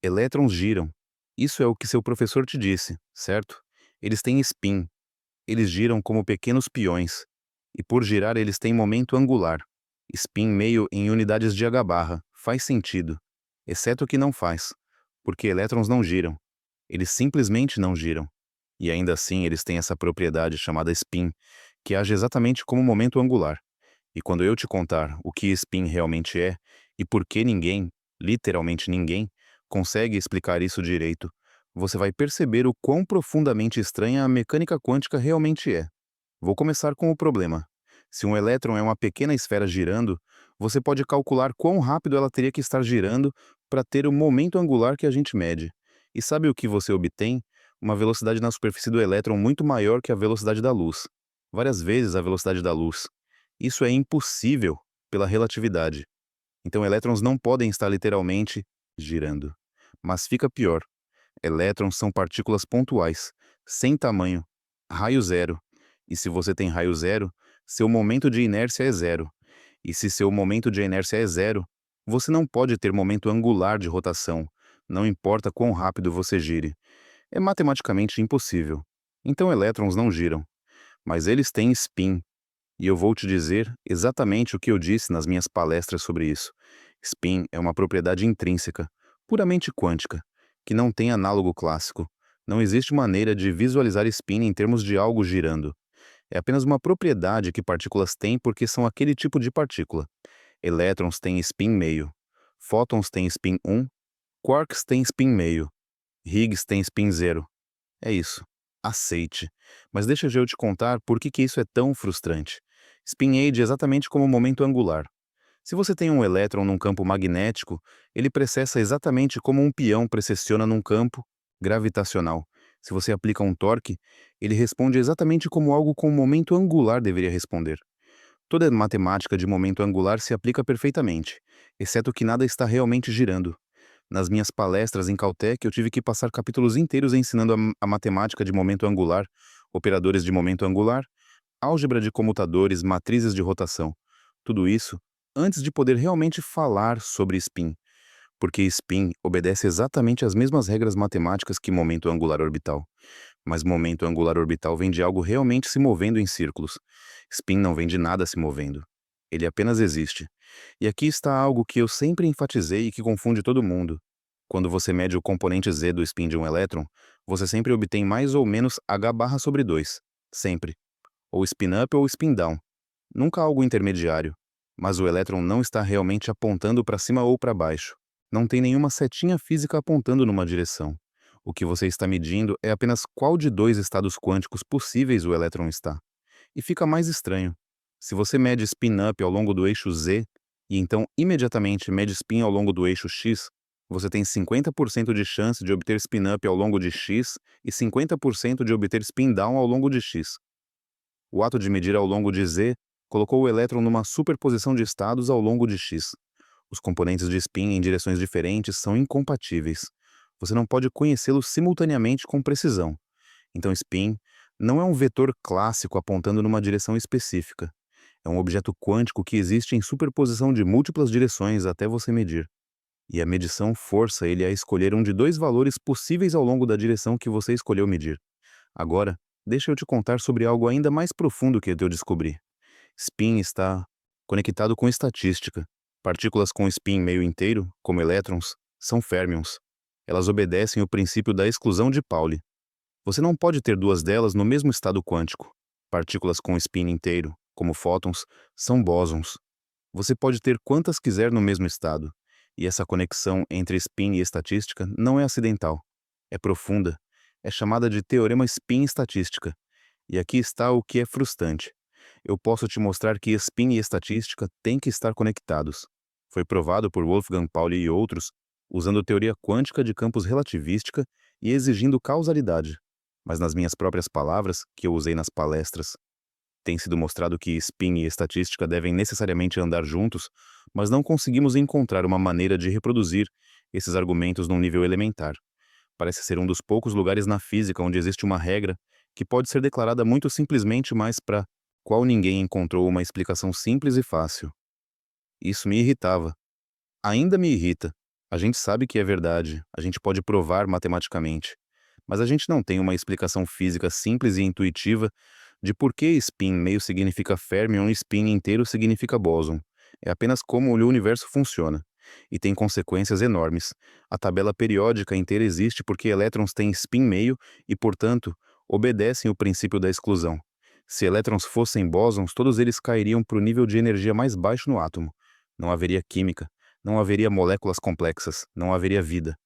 Elétrons giram. Isso é o que seu professor te disse, certo? Eles têm spin. Eles giram como pequenos peões. E por girar eles têm momento angular. Spin meio em unidades de h-barra. Faz sentido. Exceto que não faz. Porque elétrons não giram. Eles simplesmente não giram. E ainda assim eles têm essa propriedade chamada spin, que age exatamente como momento angular. E quando eu te contar o que spin realmente é, e por que ninguém, literalmente ninguém, consegue explicar isso direito, você vai perceber o quão profundamente estranha a mecânica quântica realmente é. Vou começar com o problema. Se um elétron é uma pequena esfera girando, você pode calcular quão rápido ela teria que estar girando para ter o momento angular que a gente mede. E sabe o que você obtém? Uma velocidade na superfície do elétron muito maior que a velocidade da luz. Várias vezes a velocidade da luz. Isso é impossível pela relatividade. Então elétrons não podem estar literalmente girando. Mas fica pior. Elétrons são partículas pontuais, sem tamanho, raio zero. E se você tem raio zero, seu momento de inércia é zero. E se seu momento de inércia é zero, você não pode ter momento angular de rotação, não importa quão rápido você gire. É matematicamente impossível. Então elétrons não giram. Mas eles têm spin. E eu vou te dizer exatamente o que eu disse nas minhas palestras sobre isso. Spin é uma propriedade intrínseca, puramente quântica, que não tem análogo clássico. Não existe maneira de visualizar spin em termos de algo girando. É apenas uma propriedade que partículas têm porque são aquele tipo de partícula. Elétrons têm spin meio. Fótons têm spin 1. Quarks têm spin meio. Higgs tem spin zero. É isso. Aceite. Mas deixa eu te contar por que isso é tão frustrante. Spin age é exatamente como o momento angular. Se você tem um elétron num campo magnético, ele precessa exatamente como um peão precessiona num campo gravitacional. Se você aplica um torque, ele responde exatamente como algo com momento angular deveria responder. Toda a matemática de momento angular se aplica perfeitamente, exceto que nada está realmente girando. Nas minhas palestras em Caltech, eu tive que passar capítulos inteiros ensinando a matemática de momento angular, operadores de momento angular, álgebra de comutadores, matrizes de rotação. Tudo isso antes de poder realmente falar sobre spin, porque spin obedece exatamente às mesmas regras matemáticas que momento angular orbital. Mas momento angular orbital vem de algo realmente se movendo em círculos. Spin não vem de nada se movendo. Ele apenas existe. E aqui está algo que eu sempre enfatizei e que confunde todo mundo. Quando você mede o componente Z do spin de um elétron, você sempre obtém mais ou menos h sobre 2. Sempre. Ou spin up ou spin down. Nunca algo intermediário. Mas o elétron não está realmente apontando para cima ou para baixo. Não tem nenhuma setinha física apontando numa direção. O que você está medindo é apenas qual de dois estados quânticos possíveis o elétron está. E fica mais estranho. Se você mede spin-up ao longo do eixo Z, e então imediatamente mede spin ao longo do eixo X, você tem 50% de chance de obter spin-up ao longo de X e 50% de obter spin-down ao longo de X. O ato de medir ao longo de Z colocou o elétron numa superposição de estados ao longo de X. Os componentes de spin em direções diferentes são incompatíveis. Você não pode conhecê-los simultaneamente com precisão. Então, spin não é um vetor clássico apontando numa direção específica. É um objeto quântico que existe em superposição de múltiplas direções até você medir. E a medição força ele a escolher um de dois valores possíveis ao longo da direção que você escolheu medir. Agora, deixa eu te contar sobre algo ainda mais profundo que eu descobri. Spin está conectado com estatística. Partículas com spin meio inteiro, como elétrons, são férmions. Elas obedecem o princípio da exclusão de Pauli. Você não pode ter duas delas no mesmo estado quântico. Partículas com spin inteiro, como fótons, são bósons. Você pode ter quantas quiser no mesmo estado. E essa conexão entre spin e estatística não é acidental. É profunda. É chamada de teorema spin-estatística. E aqui está o que é frustrante. Eu posso te mostrar que spin e estatística têm que estar conectados. Foi provado por Wolfgang Pauli e outros, usando teoria quântica de campos relativística e exigindo causalidade. Mas nas minhas próprias palavras, que eu usei nas palestras, tem sido mostrado que spin e estatística devem necessariamente andar juntos, mas não conseguimos encontrar uma maneira de reproduzir esses argumentos num nível elementar. Parece ser um dos poucos lugares na física onde existe uma regra que pode ser declarada muito simplesmente, mas para qual ninguém encontrou uma explicação simples e fácil. Isso me irritava. Ainda me irrita. A gente sabe que é verdade, a gente pode provar matematicamente, mas a gente não tem uma explicação física simples e intuitiva de por que spin meio significa fermion e spin inteiro significa bóson. É apenas como o universo funciona. E tem consequências enormes. A tabela periódica inteira existe porque elétrons têm spin meio e, portanto, obedecem o princípio da exclusão. Se elétrons fossem bósons, todos eles cairiam para o nível de energia mais baixo no átomo. Não haveria química, não haveria moléculas complexas, não haveria vida.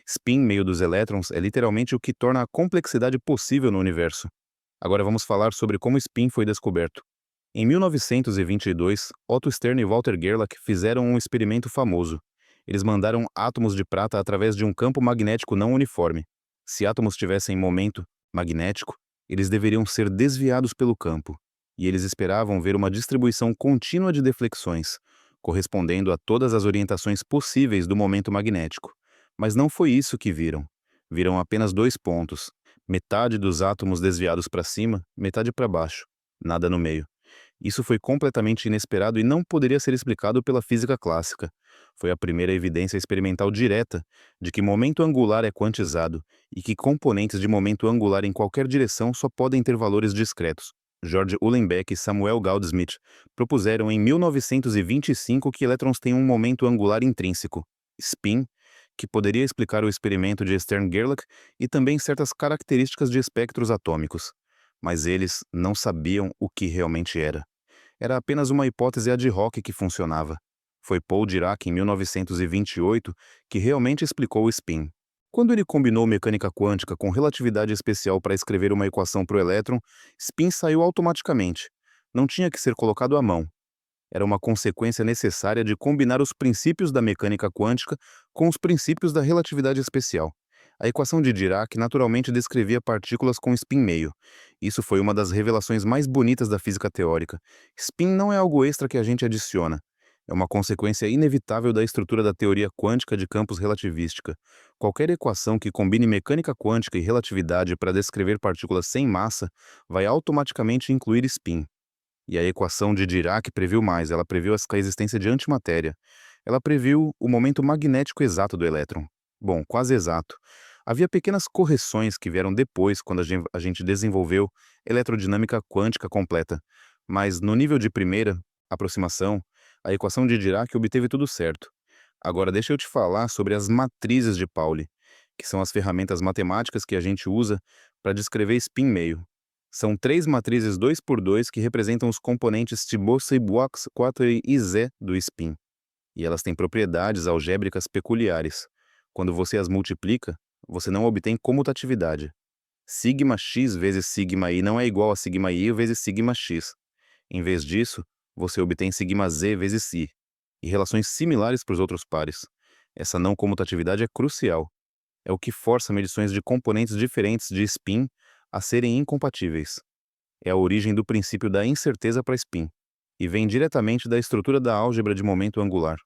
Spin meio dos elétrons é literalmente o que torna a complexidade possível no universo. Agora vamos falar sobre como o spin foi descoberto. Em 1922, Otto Stern e Walter Gerlach fizeram um experimento famoso. Eles mandaram átomos de prata através de um campo magnético não uniforme. Se átomos tivessem momento magnético, eles deveriam ser desviados pelo campo, e eles esperavam ver uma distribuição contínua de deflexões, correspondendo a todas as orientações possíveis do momento magnético. Mas não foi isso que viram. Viram apenas dois pontos, metade dos átomos desviados para cima, metade para baixo, nada no meio. Isso foi completamente inesperado e não poderia ser explicado pela física clássica. Foi a primeira evidência experimental direta de que momento angular é quantizado e que componentes de momento angular em qualquer direção só podem ter valores discretos. George Uhlenbeck e Samuel Gaudsmit propuseram em 1925 que elétrons têm um momento angular intrínseco, spin, que poderia explicar o experimento de Stern-Gerlach e também certas características de espectros atômicos. Mas eles não sabiam o que realmente era. Era apenas uma hipótese ad hoc que funcionava. Foi Paul Dirac, em 1928, que realmente explicou o spin. Quando ele combinou mecânica quântica com relatividade especial para escrever uma equação para o elétron, spin saiu automaticamente. Não tinha que ser colocado à mão. Era uma consequência necessária de combinar os princípios da mecânica quântica com os princípios da relatividade especial. A equação de Dirac naturalmente descrevia partículas com spin meio. Isso foi uma das revelações mais bonitas da física teórica. Spin não é algo extra que a gente adiciona. É uma consequência inevitável da estrutura da teoria quântica de campos relativística. Qualquer equação que combine mecânica quântica e relatividade para descrever partículas sem massa vai automaticamente incluir spin. E a equação de Dirac previu mais, ela previu a existência de antimatéria. Ela previu o momento magnético exato do elétron. Bom, quase exato. Havia pequenas correções que vieram depois, quando a gente desenvolveu eletrodinâmica quântica completa. Mas no nível de primeira aproximação, a equação de Dirac obteve tudo certo. Agora deixa eu te falar sobre as matrizes de Pauli, que são as ferramentas matemáticas que a gente usa para descrever spin meio. São três matrizes 2 por 2 que representam os componentes Thibaut, Boix, 4 e Z do spin. E elas têm propriedades algébricas peculiares. Quando você as multiplica, você não obtém comutatividade. Sigma x vezes sigma i não é igual a sigma i vezes sigma x. Em vez disso, você obtém sigma z vezes i, e relações similares para os outros pares. Essa não comutatividade é crucial. É o que força medições de componentes diferentes de spin a serem incompatíveis. É a origem do princípio da incerteza para spin, e vem diretamente da estrutura da álgebra de momento angular.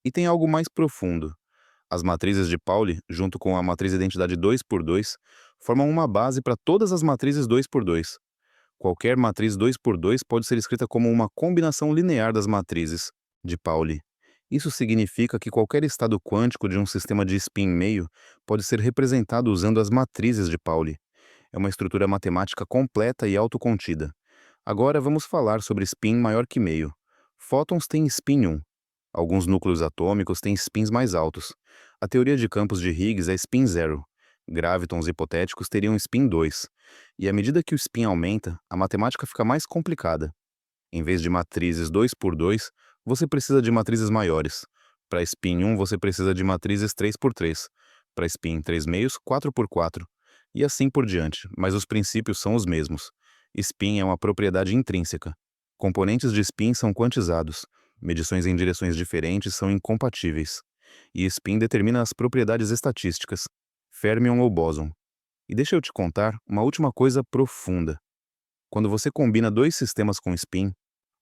E tem algo mais profundo. As matrizes de Pauli, junto com a matriz identidade 2 por 2, formam uma base para todas as matrizes 2 por 2. Qualquer matriz 2 por 2 pode ser escrita como uma combinação linear das matrizes de Pauli. Isso significa que qualquer estado quântico de um sistema de spin meio pode ser representado usando as matrizes de Pauli. É uma estrutura matemática completa e autocontida. Agora vamos falar sobre spin maior que meio. Fótons têm spin 1. Alguns núcleos atômicos têm spins mais altos. A teoria de campos de Higgs é spin 0. Gravitons hipotéticos teriam spin 2. E à medida que o spin aumenta, a matemática fica mais complicada. Em vez de matrizes 2 por 2, você precisa de matrizes maiores. Para spin 1, você precisa de matrizes 3 por 3. Para spin 3 meios, 4 por 4. E assim por diante, mas os princípios são os mesmos. Spin é uma propriedade intrínseca. Componentes de spin são quantizados. Medições em direções diferentes são incompatíveis. E spin determina as propriedades estatísticas, fermion ou bóson. E deixa eu te contar uma última coisa profunda. Quando você combina dois sistemas com spin,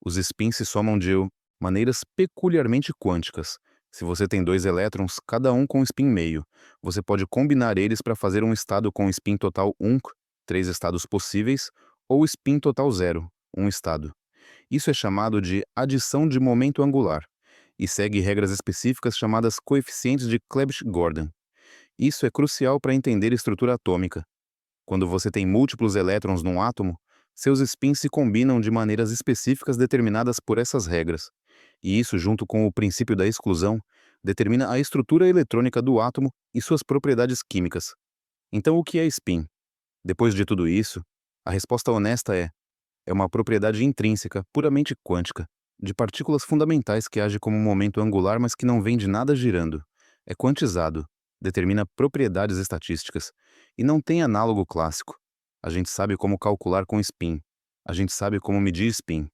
os spins se somam de maneiras peculiarmente quânticas. Se você tem dois elétrons, cada um com spin meio, você pode combinar eles para fazer um estado com spin total 1, 3 estados possíveis, ou spin total 0, um estado. Isso é chamado de adição de momento angular. e segue regras específicas chamadas coeficientes de Clebsch-Gordon. Isso é crucial para entender estrutura atômica. Quando você tem múltiplos elétrons num átomo, seus spins se combinam de maneiras específicas determinadas por essas regras. E isso, junto com o princípio da exclusão, determina a estrutura eletrônica do átomo e suas propriedades químicas. Então, o que é spin? Depois de tudo isso, a resposta honesta é uma propriedade intrínseca, puramente quântica, de partículas fundamentais que age como um momento angular, mas que não vem de nada girando. É quantizado, determina propriedades estatísticas, e não tem análogo clássico. A gente sabe como calcular com spin. A gente sabe como medir spin.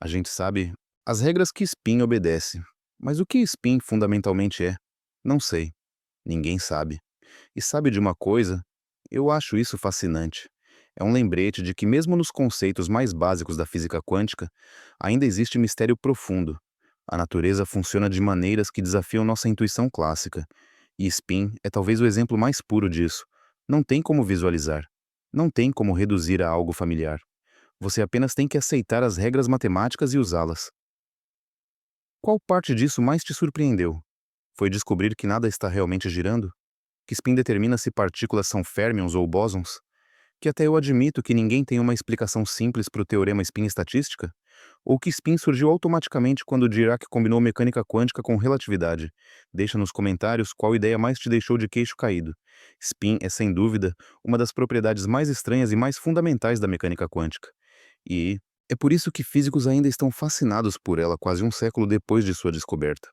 A gente sabe as regras que spin obedece. Mas o que spin fundamentalmente é? Não sei. Ninguém sabe. E sabe de uma coisa? Eu acho isso fascinante. É um lembrete de que, mesmo nos conceitos mais básicos da física quântica, ainda existe mistério profundo. A natureza funciona de maneiras que desafiam nossa intuição clássica. E spin é talvez o exemplo mais puro disso. Não tem como visualizar. Não tem como reduzir a algo familiar. Você apenas tem que aceitar as regras matemáticas e usá-las. Qual parte disso mais te surpreendeu? Foi descobrir que nada está realmente girando? Que spin determina se partículas são férmions ou bósons? Que até eu admito que ninguém tem uma explicação simples para o teorema spin estatística? Ou que spin surgiu automaticamente quando Dirac combinou mecânica quântica com relatividade? Deixa nos comentários qual ideia mais te deixou de queixo caído. Spin é, sem dúvida, uma das propriedades mais estranhas e mais fundamentais da mecânica quântica. E é por isso que físicos ainda estão fascinados por ela quase um século depois de sua descoberta.